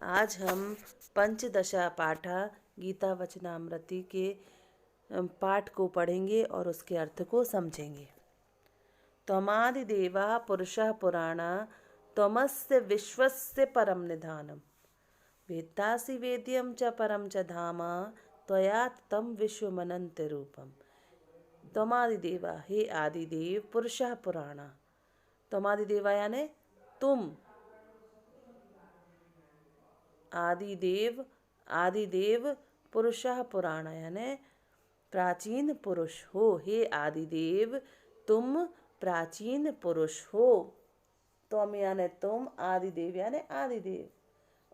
आज हम पंचदशा पाठा गीता वचनामृति के पाठ को पढ़ेंगे और उसके अर्थ को समझेंगे। त्वमादिदेवा पुरुषः पुराणा त्वमस्य विश्वस्य परम निधानम वेत्तासि वेद्यं च परम च धाम त्वया तम विश्वमनंत रूपम। त्वमादिदेवा, हे आदिदेव, पुरुषः पुराणा। त्वमादिदेवा यानी तुम, आदिदेव, आदिदेव पुरुषः पुराण यानी प्राचीन पुरुष हो। हे आदिदेव, तुम प्राचीन पुरुष हो। तुम यानी तुम, आदिदेव यानी आदिदेव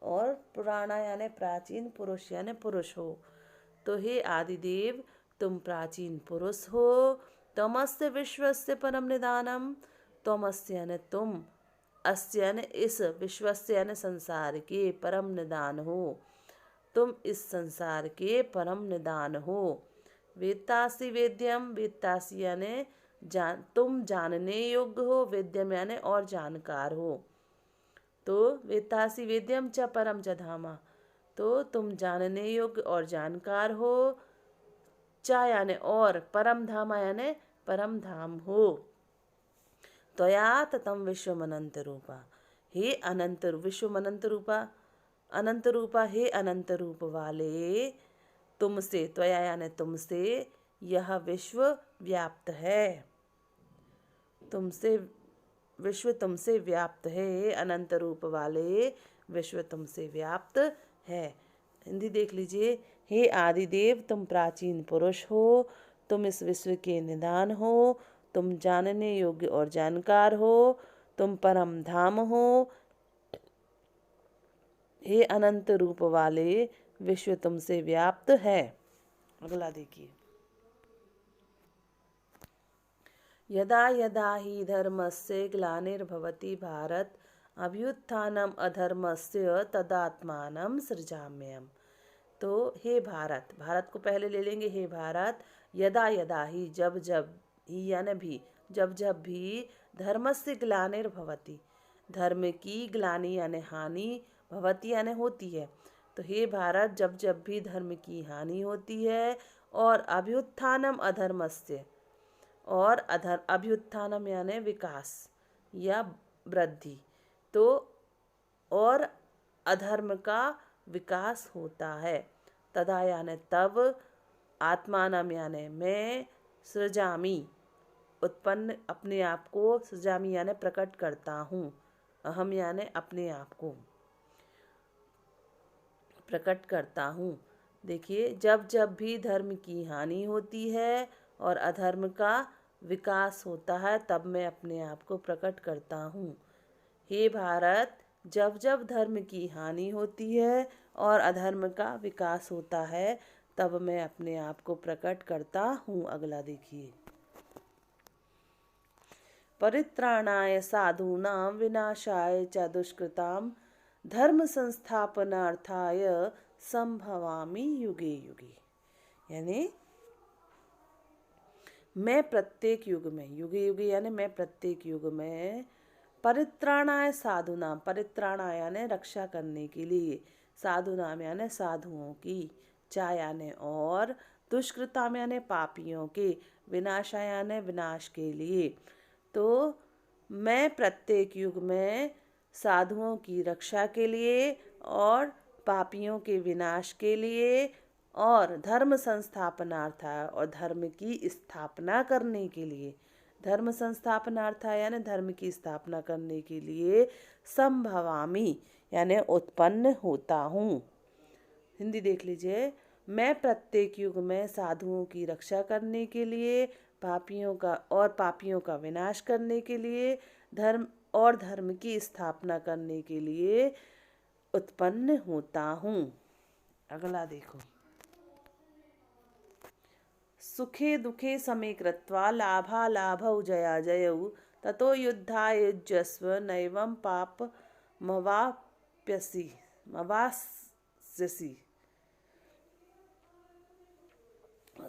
और पुराणा यानी प्राचीन, पुरुष यानी पुरुष हो। तो हे आदिदेव, तुम प्राचीन पुरुष हो। तमस्य विश्वस्य परम निदानम, तमस्य यानी तुम, अस्य यानी इस, विश्वस्य यानी संसार के, परम निदान हो। तुम इस संसार के परम निदान हो। वेत्तासि वेद्यम, वेत्तासि यानी तुम जानने योग्य हो, वेद्यम यानी और जानकार हो। तो वेत्तासि वेद्यम च परम च धामा, तो तुम जानने योग्य और जानकार हो। च यानी और, परम धामा यानी परम धाम हो। त्वया ततम विश्वमनंत रूपा, हे अनंत, विश्वमनंत रूपा, अनंत रूपा, हे अनंत रूप वाले, तुमसे, त्वया यानी तुमसे, यह विश्व व्याप्त है। तुमसे विश्व तुमसे व्याप्त है, हे अनंत रूप वाले, विश्व तुमसे व्याप्त है। हिंदी देख लीजिए। हे आदिदेव, तुम प्राचीन पुरुष हो, तुम इस विश्व के निदान हो, तुम जानने योग्य और जानकार हो, तुम परम धाम हो। हे अनंत रूप वाले, विश्व तुमसे व्याप्त है। अगला देखिए। यदा यदा हि धर्मस्य ग्लानिर्भवति भारत अभ्युत्थानम अधर्मस्य तदात्मानं सृजाम्यहम्। तो हे भारत, भारत को पहले ले लेंगे। हे भारत, यदा यदा ही, जब जब, ही यानी भी, जब जब भी, धर्मस्य ग्लानिर्भवति, धर्म की ग्लानि यानी हानि, भवति यानी होती है। तो हे भारत, जब जब भी धर्म की हानि होती है, और अभ्युत्थानम अधर्मस्य, और अभ्युत्थानम यानी विकास या वृद्धि, तो और अधर्म का विकास होता है। तदा यानी तब, आत्मानम यानी मैं, सृजामी उत्पन्न, अपने आप को, सृजामी यानी प्रकट करता हूँ, अहम यानी अपने आप को प्रकट करता हूँ। देखिए, जब जब भी धर्म की हानि होती है और अधर्म का विकास होता है, तब मैं अपने आप को प्रकट करता हूँ। हे भारत, जब जब धर्म की हानि होती है और अधर्म का विकास होता है, तब मैं अपने आप को प्रकट करता हूँ। अगला देखिए। परित्राणाय साधूनां विनाशाय च दुष्कृतां धर्म संस्थापनार्थाय संभवामि युगे युगे। यानी मैं प्रत्येक युग में, युगे युगे यानी मैं प्रत्येक युग में, परित्राणाय साधुनाम, परित्राणाय यानी रक्षा करने के लिए, साधुनाम यानी साधुओं की, चा यानी और, दुष्कृताम यानी पापियों के, विनाशा यानी विनाश के लिए। तो मैं प्रत्येक युग में साधुओं की रक्षा के लिए और पापियों के विनाश के लिए और धर्म संस्थापनार्थ, और धर्म की स्थापना करने के लिए, धर्म संस्थापनार्थ यानी धर्म की स्थापना करने के लिए, संभवामी यानी उत्पन्न होता हूँ। हिंदी देख लीजिए। मैं प्रत्येक युग में साधुओं की रक्षा करने के लिए, पापियों का विनाश करने के लिए, धर्म की स्थापना करने के लिए उत्पन्न होता हूँ। अगला देखो। सुखे दुखे समे कृत्वा लाभालाभौ जयाजयौ ततो युद्धाय युज्यस्व नैवं मवास्यसि।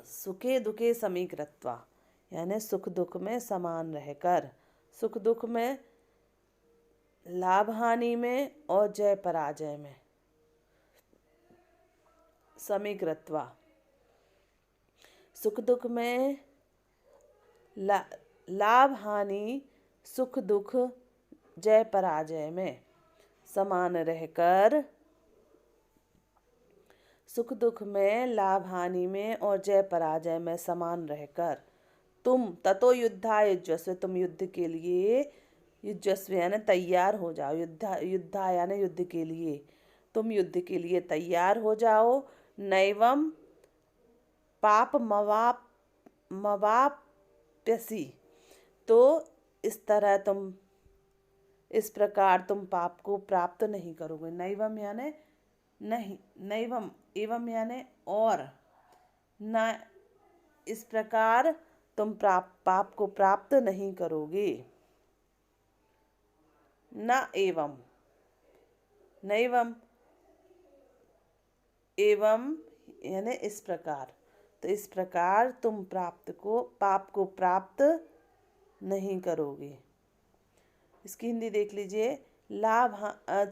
सुखे दुखे समे कृत्वा यानी सुख दुख में समान रहकर, सुख दुख में, लाभ हानि में और जय पराजय में, समीकृत्वा। सुख दुख में लाभ हानि, सुख दुख जय पराजय में समान रहकर, सुख दुख में, लाभ हानि में और जय पराजय में समान रहकर, तुम ततो युद्धाय युज्यस्व, तुम युद्ध के लिए, युज्यस्व यानी तैयार हो जाओ, युद्धा यानी युद्ध के लिए, तुम युद्ध के लिए तैयार हो जाओ। नैवम पाप मवाप्यसि, तो इस तरह तुम, इस प्रकार तुम पाप को प्राप्त नहीं करोगे। नैवम यानी नहीं, नैवम एवं यानी और, न इस प्रकार तुम पाप को प्राप्त नहीं करोगे। न एवं, नैवम एवं यानी इस प्रकार, तो इस प्रकार तुम पाप को प्राप्त नहीं करोगे। इसकी हिंदी देख लीजिए।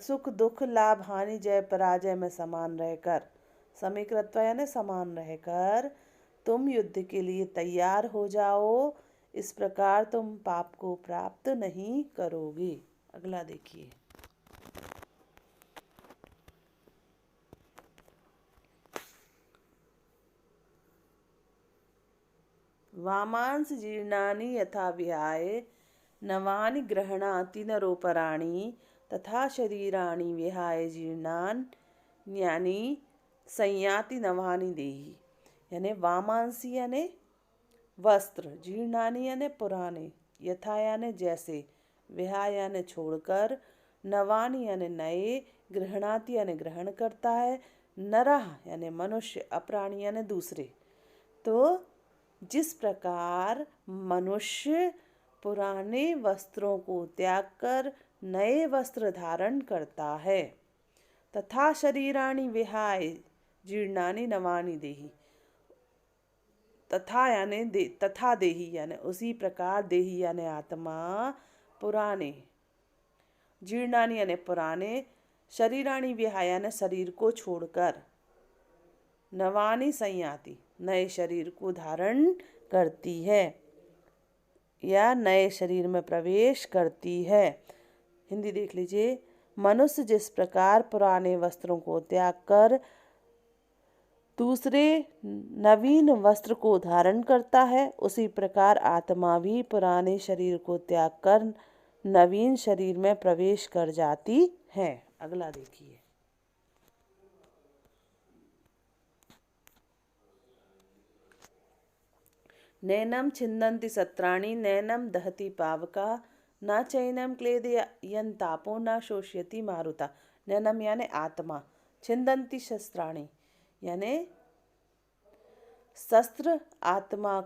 सुख दुख लाभ हानि जय पराजय में समान रहकर, समीकृत्वा यानी समान रहकर, तुम युद्ध के लिए तैयार हो जाओ, इस प्रकार तुम पाप को प्राप्त नहीं करोगे। अगला देखिए। वामांस जीर्णानि यथा विहाय, नवानि गृह्णाति नरोपराणि, तथा शरीराणि विहाय जीर्णान्यानि संयाति नवानि देहि। यानी वामांसी यानी वस्त्र, जीर्णानि यानी पुराने, यथा यानी जैसे, विहाय यानी छोड़कर, नवानि यानी नए, गृह्णाति यानी ग्रहण करता है, नरः यानी मनुष्य, अपराणी यानी दूसरे। तो जिस प्रकार मनुष्य पुराने वस्त्रों को त्याग कर नए वस्त्र धारण करता है, तथा शरीराणि विहाय जीर्णानि नवानि देहि, तथा यानी तथा देहि यानी उसी प्रकार, देहि यानी आत्मा, पुराने, जीर्णानि यानी पुराने, शरीराणि विहाय यानी शरीर को छोड़कर, नवानि संयाति नए शरीर को धारण करती है या नए शरीर में प्रवेश करती है। हिंदी देख लीजिए। मनुष्य जिस प्रकार पुराने वस्त्रों को त्याग कर दूसरे नवीन वस्त्र को धारण करता है, उसी प्रकार आत्मा भी पुराने शरीर को त्याग कर नवीन शरीर में प्रवेश कर जाती है। अगला देखिए। नैनम छिन्दन्ति सत्राणि, नैनम दहति पावका, न चैनम क्लेदयन्तापो, न शोष्यति मारुता। नैनम यानी आत्मा, छिन्दन्ति शस्त्राणि यानी शस्त्र आत्मा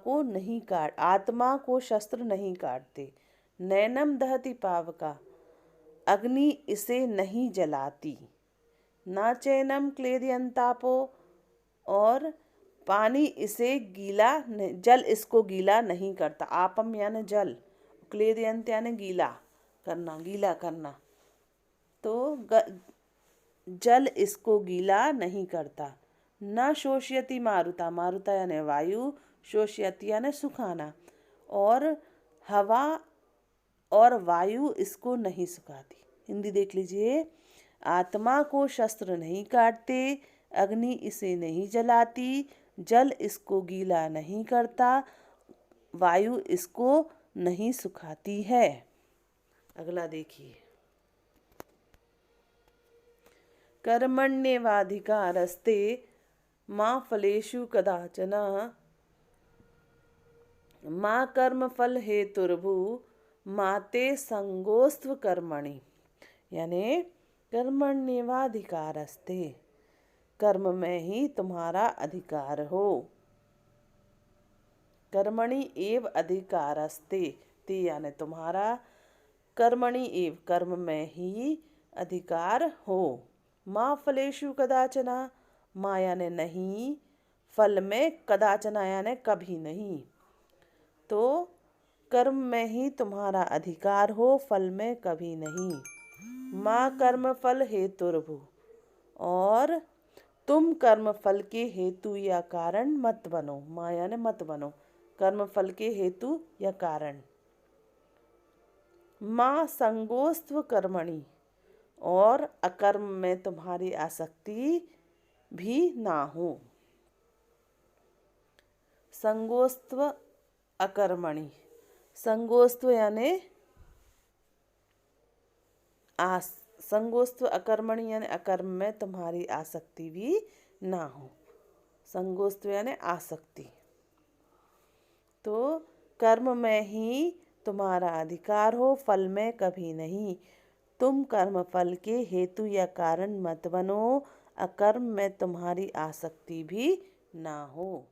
को शस्त्र नहीं काटते। नैनम दहति पावका, अग्नि इसे नहीं जलाती। न चैनम क्लेदयन्तापो, और पानी इसे जल इसको गीला नहीं करता। आपम यानी जल, क्लेदयंत यानी गीला करना, तो जल इसको गीला नहीं करता। न शोष्यति मारुता, मारुता यानी वायु, शोष्यति यानी सुखाना, और हवा और वायु इसको नहीं सुखाती। हिंदी देख लीजिए। आत्मा को शस्त्र नहीं काटते, अग्नि इसे नहीं जलाती, जल इसको गीला नहीं करता, वायु इसको नहीं सुखाती है। अगला देखिए। कर्मण्येवाधिकारस्ते मा फलेषु कदाचन, मा कर्मफल हेतुर्भु, मा ते संगोस्त्व कर्मणि। यानी कर्मण्येवाधिकारस्ते, कर्म में ही तुम्हारा अधिकार हो। कर्मणि एव अधिकारस्ते, ते यानी तुम्हारा, कर्मणि एव कर्म में ही अधिकार हो। मा फलेषु कदाचन, मा यानी नहीं, फल में कदाचन यानी कभी नहीं, तो कर्म में ही तुम्हारा अधिकार हो, फल में कभी नहीं। मा कर्म फल हेतुर्भु, और तुम कर्म फल के हेतु या कारण मत बनो। माया ने मत बनो, कर्म फल के हेतु या कारण। माँ संगोस्त्व कर्मणि, और अकर्म में तुम्हारी आसक्ति भी ना हो। संगोस्त्व अकर्मणि, संगोस्त्व यानी संगोस्त्व अकर्मणि यानी अकर्म में तुम्हारी आसक्ति भी ना हो। संगोस्त्व यानी आसक्ति। तो कर्म में ही तुम्हारा अधिकार हो, फल में कभी नहीं। तुम कर्म फल के हेतु या कारण मत बनो, अकर्म में तुम्हारी आसक्ति भी ना हो।